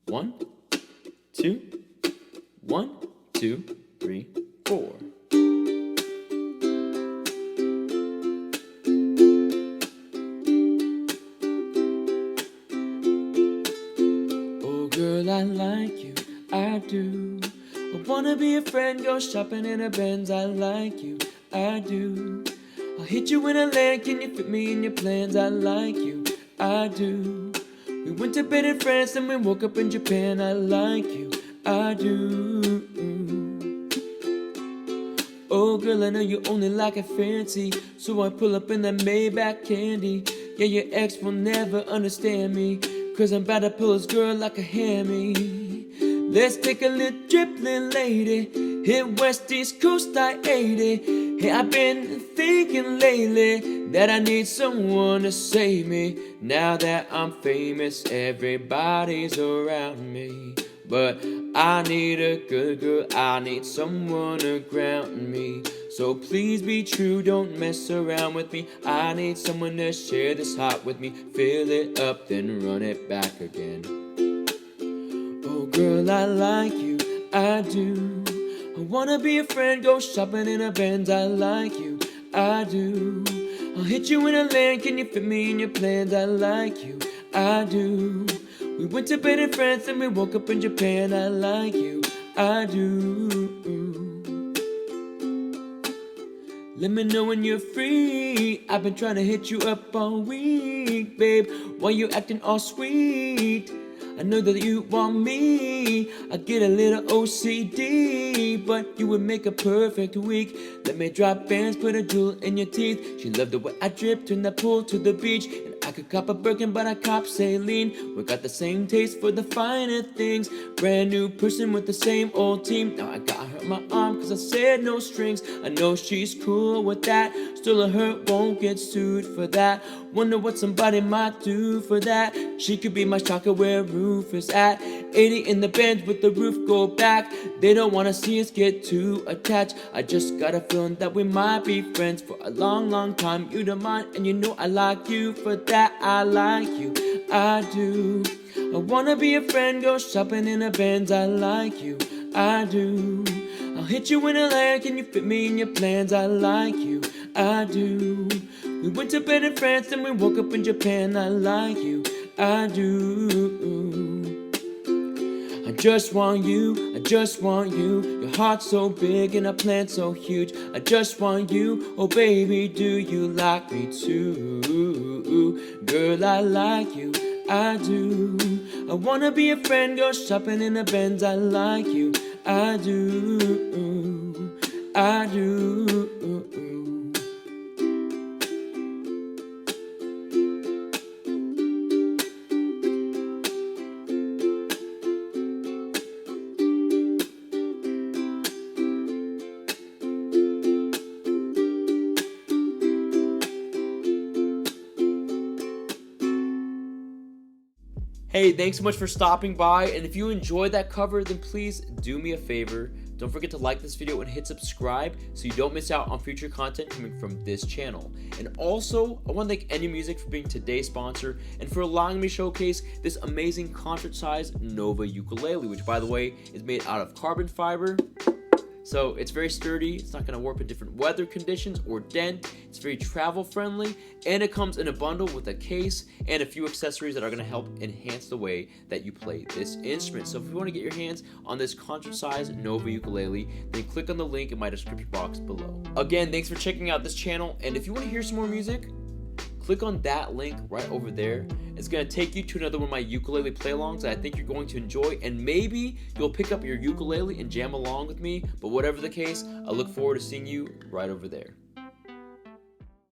1, 2, 1, 2, 3, 4. Oh girl, I like you, I do. I wanna be a friend, go shopping in a Benz. I like you, I do. I'll hit you in a land, can you fit me in your plans? I like you, I do. We went to bed in France and we woke up in Japan. I like you, I do. Oh girl, I know you only like it fancy, so I pull up in that Maybach candy. Yeah, your ex will never understand me, cause I'm about to pull this girl like a hammy. Let's take a little trip, little lady. Hit West East Coast I-80. Hey, I've been thinking lately that I need someone to save me. Now that I'm famous, everybody's around me. But I need a good girl, I need someone to ground me. So please be true, don't mess around with me. I need someone to share this heart with me. Fill it up, then run it back again. Oh girl, I like you, I do. I wanna be a friend, go shopping in a Benz. I like you, I do. I'll hit you in a land, can you fit me in your plans? I like you, I do. We went to bed in France and we woke up in Japan. I like you, I do. Let me know when you're free. I've been trying to hit you up all week, babe. Why you acting all sweet? I know that you want me. I get a little OCD, but you would make a perfect week. Let me drop bands, put a jewel in your teeth. She loved the way I dripped in the pool to the beach. And I could cop a Birkin, but I cop saline. We got the same taste for the finer things. Brand new person with the same old team. Now I got her in my arm cause I said no strings. I know she's cool with that. Still a hurt, won't get sued for that. Wonder what somebody might do for that. She could be my shocker where roof is at. 80 in the Benz with the roof go back. They don't wanna see us get too attached. I just got a feeling that we might be friends for a long, long time. You don't mind, and you know I like you for that. I like you, I do. I wanna be a friend, go shopping in a Benz. I like you, I do. I'll hit you in a land, can you fit me in your plans? I like you, I do. We went to bed in France and we woke up in Japan. I like you, I do. I just want you, I just want you. Your heart's so big and a plan so huge. I just want you, oh baby, do you like me too? Girl, I like you, I do. I wanna be a friend, go shopping in a Benz. I like you, I do, I do. Hey, thanks so much for stopping by, and if you enjoyed that cover, then please do me a favor. Don't forget to like this video and hit subscribe so you don't miss out on future content coming from this channel. And also, I want to thank Enya Music for being today's sponsor and for allowing me to showcase this amazing concert-sized Nova ukulele, which by the way is made out of carbon fiber. So it's very sturdy, it's not going to warp in different weather conditions or dent, it's very travel friendly, and it comes in a bundle with a case and a few accessories that are going to help enhance the way that you play this instrument. So if you want to get your hands on this concert-sized Nova ukulele, then click on the link in my description box below. Again, thanks for checking out this channel, and if you want to hear some more music, click on that link right over there. It's going to take you to another one of my ukulele play-alongs that I think you're going to enjoy, and maybe you'll pick up your ukulele and jam along with me, but whatever the case, I look forward to seeing you right over there.